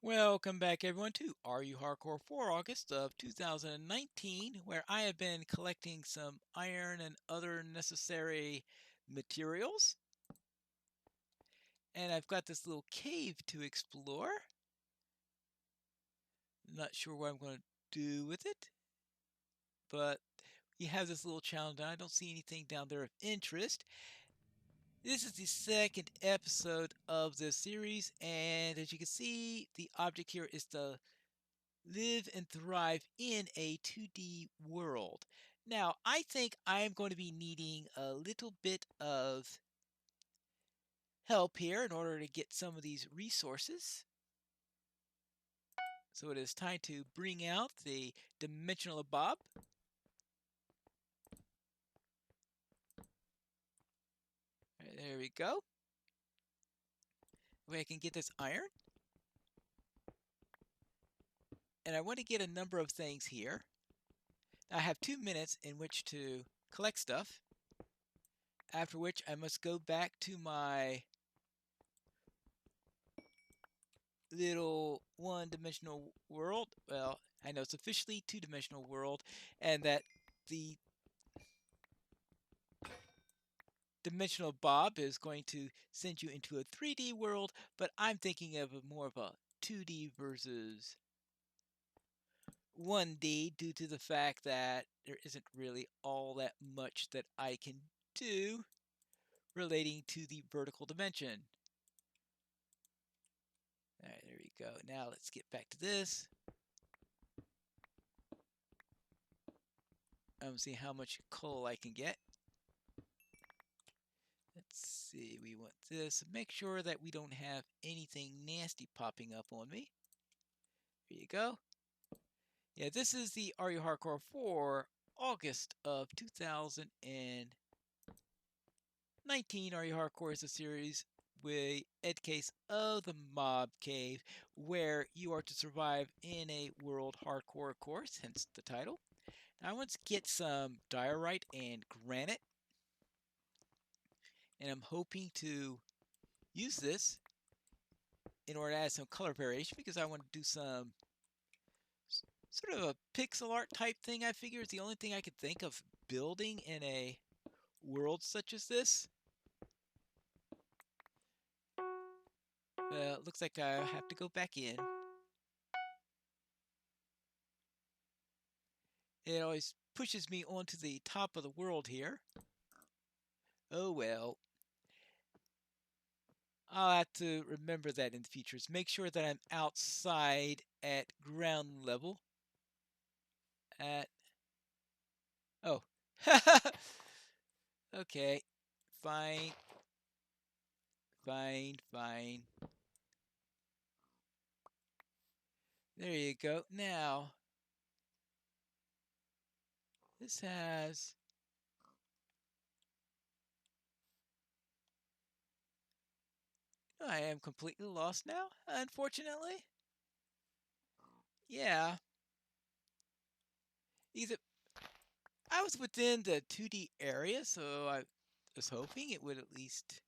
Welcome back, everyone, to Are You Hardcore for August of 2019, where I have been collecting some iron and other necessary materials. And I've got this little cave to explore. Not sure what I'm going to do with it, but you have this little challenge. I don't see anything down there of interest. This is the second episode of this series, and as you can see, the object here is the live and thrive in a 2D world. Now, I think I'm going to be needing a little bit of help here in order to get some of these resources. So it is time to bring out the dimensional bob. Right, there we go. Way I can get this iron. And I want to get a number of things here. I have 2 minutes in which to collect stuff, after which I must go back to my little one-dimensional world. Well, I know it's officially two-dimensional world, and that the dimensional bob is going to send you into a 3D world, but I'm thinking of more of a 2D versus 1D due to the fact that there isn't really all that much that I can do relating to the vertical dimension. All right, there we go. Now let's get back to this. See how much coal I can get. Let's see, we want this. Make sure that we don't have anything nasty popping up on me. Here you go. Yeah, this is the Are You Hardcore for August of 2019. Are You Hardcore is a series with Ed Case of the Mob Cave, where you are to survive in a world hardcore course, hence the title. Now I want to get some diorite and granite, and I'm hoping to use this in order to add some color variation because I want to do some sort of a pixel art type thing. I figure is the only thing I could think of building in a world such as this. It looks like I have to go back in. It always pushes me onto the top of the world here. Oh well. I'll have to remember that in the future. Make sure that I'm outside at ground level. Oh. Okay. Fine. Fine. There you go. Now, this has... I am completely lost now, unfortunately. Yeah. Either I was within the 2D area, so I was hoping it would at least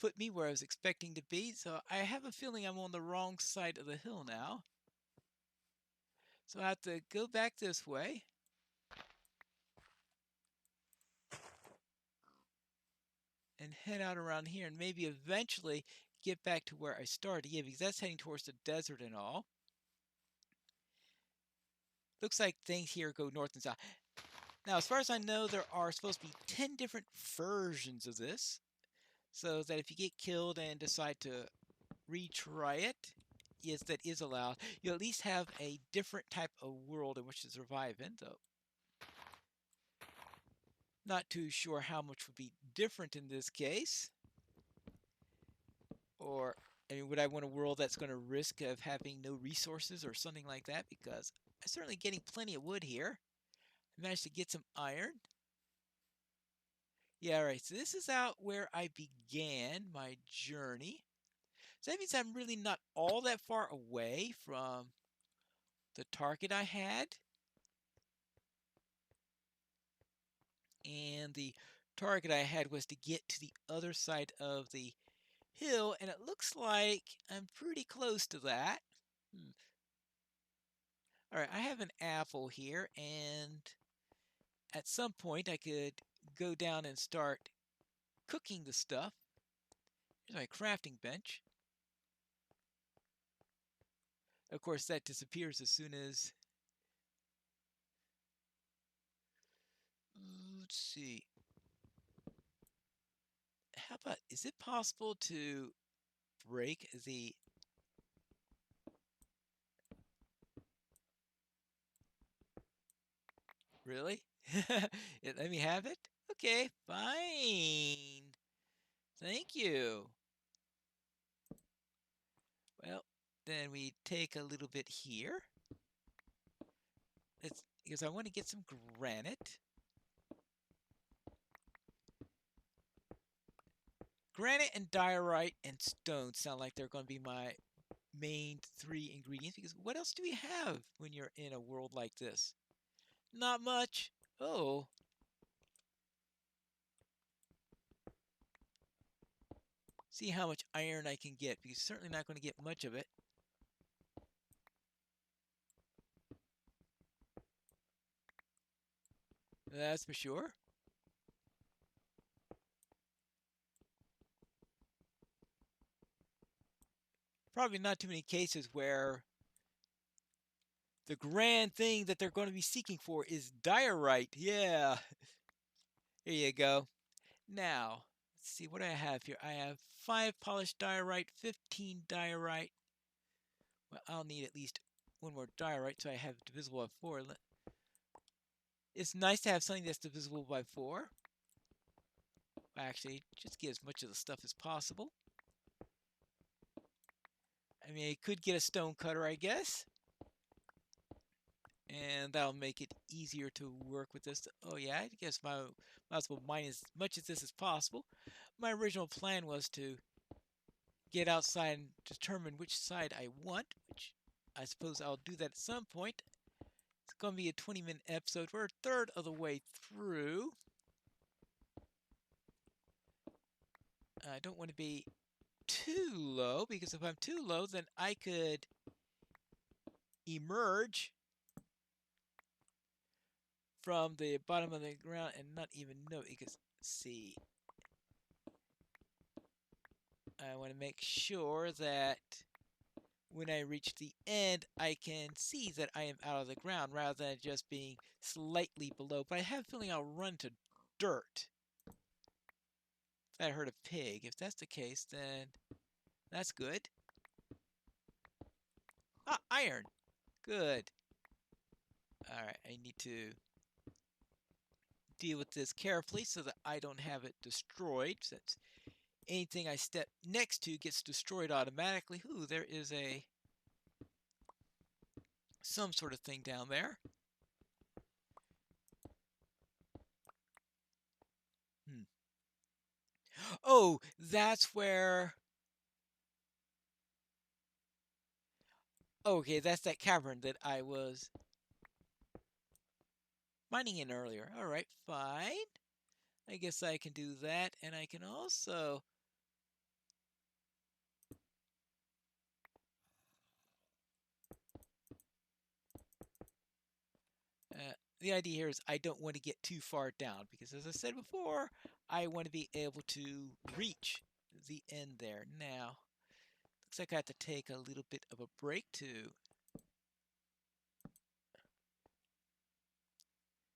put me where I was expecting to be. So I have a feeling I'm on the wrong side of the hill now. So I have to go back this way. And head out around here and maybe eventually get back to where I started. Yeah, because that's heading towards the desert and all. Looks like things here go north and south. Now, as far as I know, there are supposed to be 10 different versions of this. So that if you get killed and decide to retry it, yes, that is allowed. You at least have a different type of world in which to survive in, though. Not too sure how much would be different in this case. Or, I mean, would I want a world that's going to risk of having no resources or something like that? Because I'm certainly getting plenty of wood here. I managed to get some iron. Yeah, all right. So this is out where I began my journey. So that means I'm really not all that far away from the target I had. And the target I had was to get to the other side of the hill, and it looks like I'm pretty close to that. All right, I have an apple here, and at some point I could go down and start cooking the stuff. Here's my crafting bench. Of course, that disappears as soon as... Let's see. How about, is it possible to break the... Really? Let me have it? Okay, fine. Thank you. Well, then we take a little bit here. It's because I want to get some granite. Granite and diorite and stone sound like they're going to be my main three ingredients, because what else do we have when you're in a world like this? Not much. Oh. See how much iron I can get, because certainly not going to get much of it. That's for sure. Probably not too many cases where the grand thing that they're going to be seeking for is diorite. Yeah. Here you go. Now, let's see what I have here. I have 5 polished diorite, 15 diorite. Well, I'll need at least one more diorite, so I have it divisible by 4. It's nice to have something that's divisible by 4. Actually, just get as much of the stuff as possible. I mean, I could get a stone cutter, I guess. And that'll make it easier to work with this. Oh yeah, I guess might as well mine as much of this as possible. My original plan was to get outside and determine which side I want, which I suppose I'll do that at some point. It's going to be a 20-minute episode. We're a third of the way through. I don't want to be too low, because if I'm too low, then I could emerge from the bottom of the ground and not even know. You can see. I want to make sure that when I reach the end, I can see that I am out of the ground rather than just being slightly below. But I have a feeling I'll run to dirt if I hurt a pig. If that's the case, then that's good. Ah, iron. Good. Alright, I need to deal with this carefully so that I don't have it destroyed, since anything I step next to gets destroyed automatically. Ooh, there is some sort of thing down there. Oh, that's where... Okay, that's that cavern that I was mining in earlier. Alright, fine. I guess I can do that, and I can also... the idea here is I don't want to get too far down, because as I said before, I want to be able to reach the end there. Now, looks like I have to take a little bit of a break to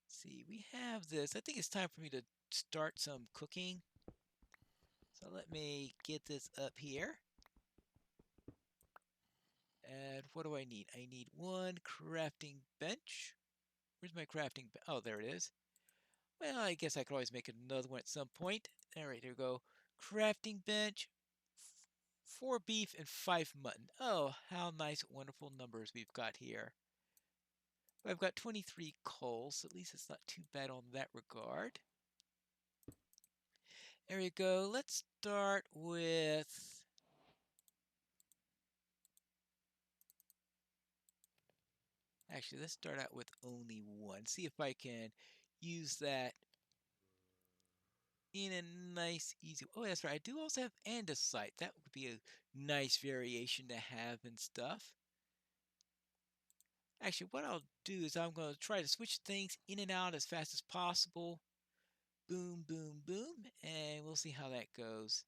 see. We have this. I think it's time for me to start some cooking. So let me get this up here. And what do I need? I need one crafting bench. Where's my crafting bench? Oh, there it is. Well, I guess I could always make another one at some point. All right, here we go. Crafting bench, 4 beef and 5 mutton. Oh, how nice, wonderful numbers we've got here. I've got 23 coal, so at least it's not too bad on that regard. There we go. Let's start with... Actually, let's start out with only one. See if I can use that in a nice, easy. Oh, that's right. I do also have andesite. That would be a nice variation to have and stuff. Actually, what I'll do is I'm going to try to switch things in and out as fast as possible. Boom, boom, boom, and we'll see how that goes.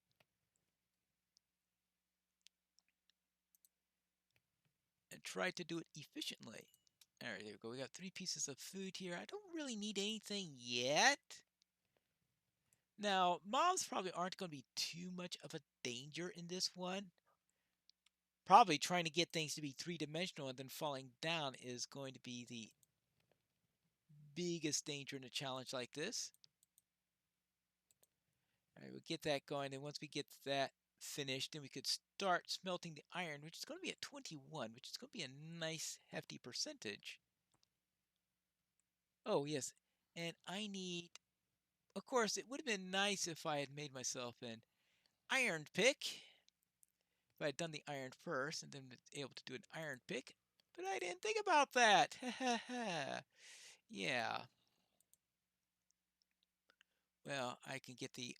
And try to do it efficiently. All right, there we go. We got 3 pieces of food here. I don't really need anything yet. Now, mobs probably aren't going to be too much of a danger in this one. Probably trying to get things to be three-dimensional and then falling down is going to be the biggest danger in a challenge like this. All right, we'll get that going, and once we get that finished, then we could start smelting the iron, which is going to be at 21, which is going to be a nice, hefty percentage. Oh, yes, and I need... Of course, it would have been nice if I had made myself an iron pick. If I had done the iron first and then been able to do an iron pick. But I didn't think about that. Yeah. Well, I can get the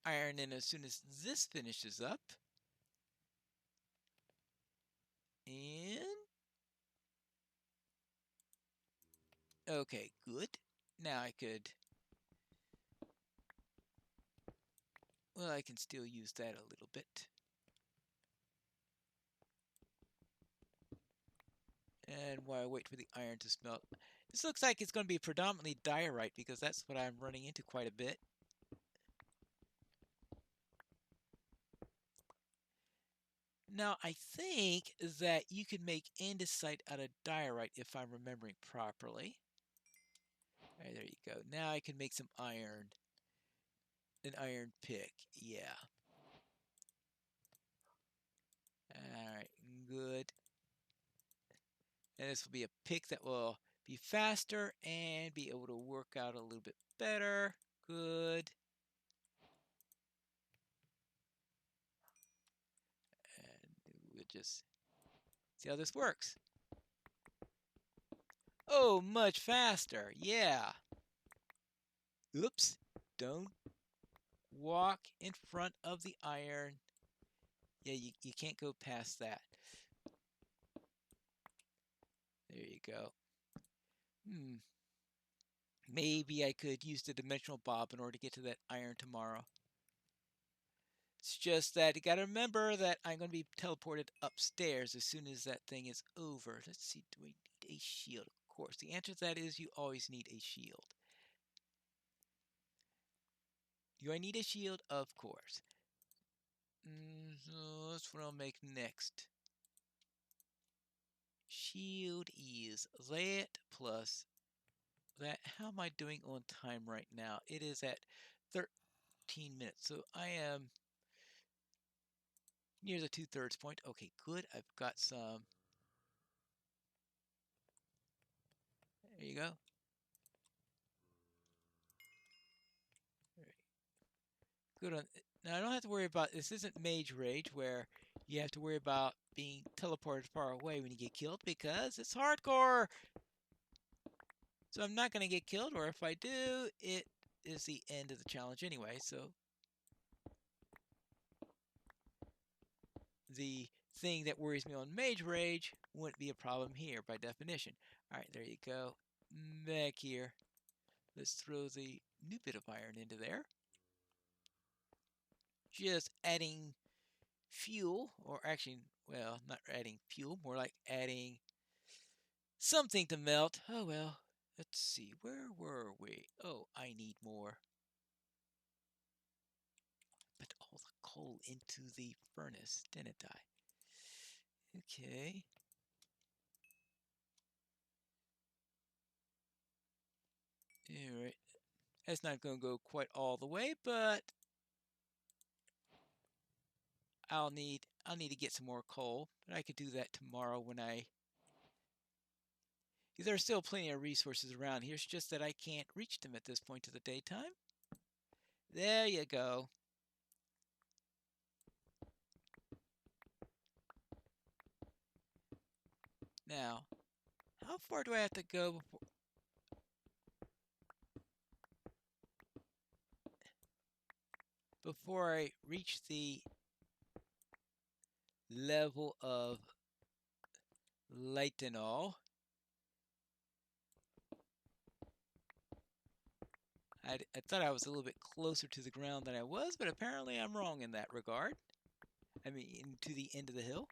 iron in as soon as this finishes up. And... Okay, good. Now I could... Well, I can still use that a little bit. And while I wait for the iron to smelt... This looks like it's going to be predominantly diorite because that's what I'm running into quite a bit. Now, I think that you can make andesite out of diorite if I'm remembering properly. All right, there you go. Now I can make some iron. An iron pick. Yeah. All right, good. And this will be a pick that will be faster and be able to work out a little bit better. Good. And we'll just see how this works. Oh, much faster. Yeah. Oops. Don't walk in front of the iron. Yeah, you can't go past that. There you go. Maybe I could use the dimensional bob in order to get to that iron tomorrow. It's just that you gotta remember that I'm gonna be teleported upstairs as soon as that thing is over. Let's see, do we need a shield? Of course. The answer to that is you always need a shield. Do I need a shield? Of course. So that's what I'll make next. Shield is that plus that. How am I doing on time right now? It is at 13 minutes. So I am near the 2/3 point. Okay, good. I've got some. There you go. Good on. Now I don't have to worry about this. Isn't Mage Rage where you have to worry about being teleported far away when you get killed because it's hardcore. So I'm not going to get killed, or if I do, it is the end of the challenge anyway. So the thing that worries me on Mage Rage wouldn't be a problem here by definition. All right, there you go. Back here. Let's throw the new bit of iron into there. Just adding fuel, or actually, well, not adding fuel, more like adding something to melt. Oh well. Let's see, where were we? Oh, I need more. Put all the coal into the furnace, didn't I? Okay. Alright. That's not going to go quite all the way, but I'll need to get some more coal. But I could do that tomorrow when I... There's still plenty of resources around here. It's just that I can't reach them at this point of the daytime. There you go. Now, how far do I have to go before... before I reach the level of light and all. I thought I was a little bit closer to the ground than I was, but apparently I'm wrong in that regard. I mean, to the end of the hill.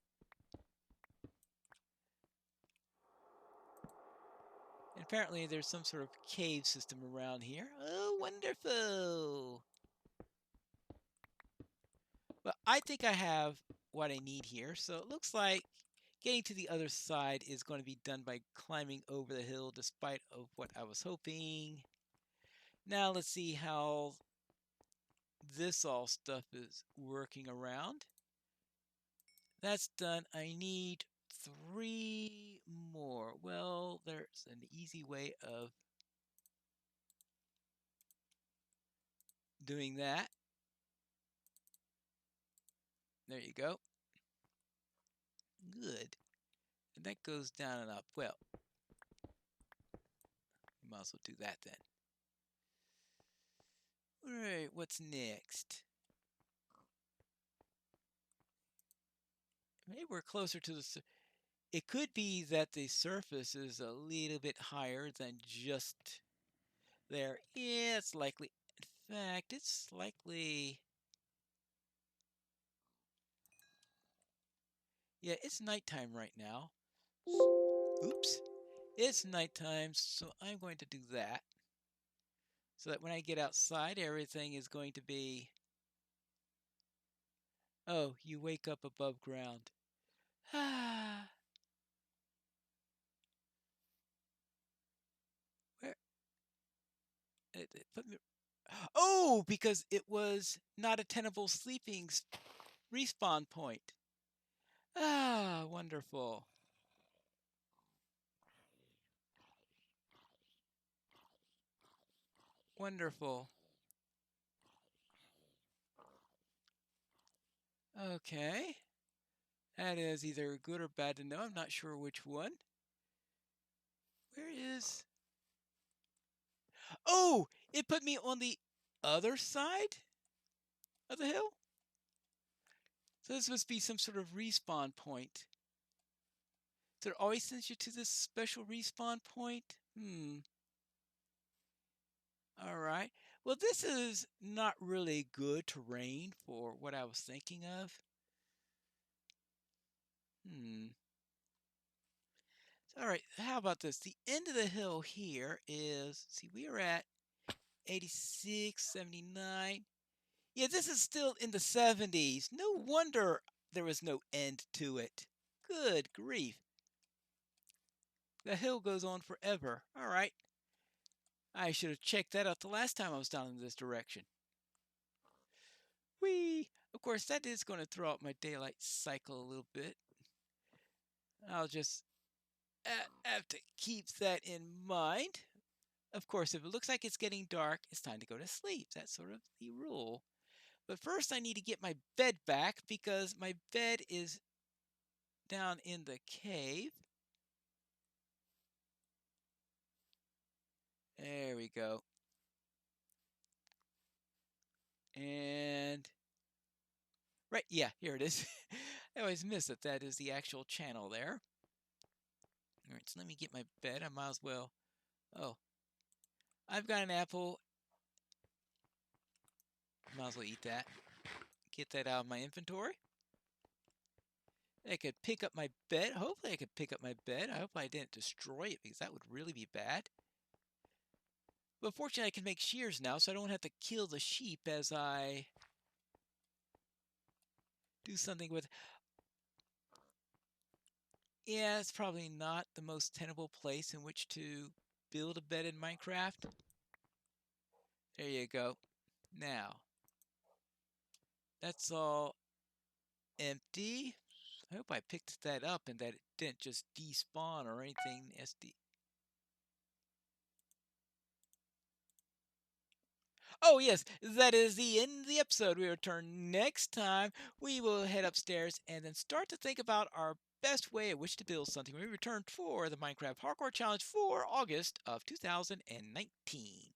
And apparently there's some sort of cave system around here. Oh, wonderful! Well, I think I have what I need here. So it looks like getting to the other side is going to be done by climbing over the hill, despite of what I was hoping. Now let's see how this all stuff is working around. That's done. I need 3 more. Well, there's an easy way of doing that. There you go. Good. And that goes down and up. Well, you might as well do that then. All right, what's next? Maybe we're closer to the... It could be that the surface is a little bit higher than just there. Yeah, it's likely. In fact, it's likely... Yeah, it's nighttime right now. Oops. It's nighttime, so I'm going to do that. So that when I get outside, everything is going to be... Oh, you wake up above ground. Ah. Where? It put me... Oh, because it was not a tenable sleeping respawn point. Ah, wonderful. Wonderful. Okay. That is either good or bad to know. I'm not sure which one. Where is... Oh! It put me on the other side of the hill? So this must be some sort of respawn point. So it always sends you to this special respawn point? Alright. Well, this is not really good terrain for what I was thinking of. Alright, how about this? The end of the hill here is, see, we are at 86, 79. Yeah, this is still in the 70s. No wonder there was no end to it. Good grief. The hill goes on forever. Alright. I should have checked that out the last time I was down in this direction. Whee! Of course, that is going to throw out my daylight cycle a little bit. I'll just have to keep that in mind. Of course, if it looks like it's getting dark, it's time to go to sleep. That's sort of the rule. But first, I need to get my bed back because my bed is down in the cave. There we go. And right, yeah, here it is. I always miss that that is the actual channel there. All right, so let me get my bed. I might as well. Oh, I've got an apple. Might as well eat that. Get that out of my inventory. I could pick up my bed. Hopefully I could pick up my bed. I hope I didn't destroy it because that would really be bad. But fortunately I can make shears now, so I don't have to kill the sheep as I do something with... Yeah, it's probably not the most tenable place in which to build a bed in Minecraft. There you go. Now, that's all empty. I hope I picked that up and that it didn't just despawn or anything nasty. Oh, yes, that is the end of the episode. We return next time. We will head upstairs and then start to think about our best way in which to build something. We return for the Minecraft Hardcore Challenge for August of 2019.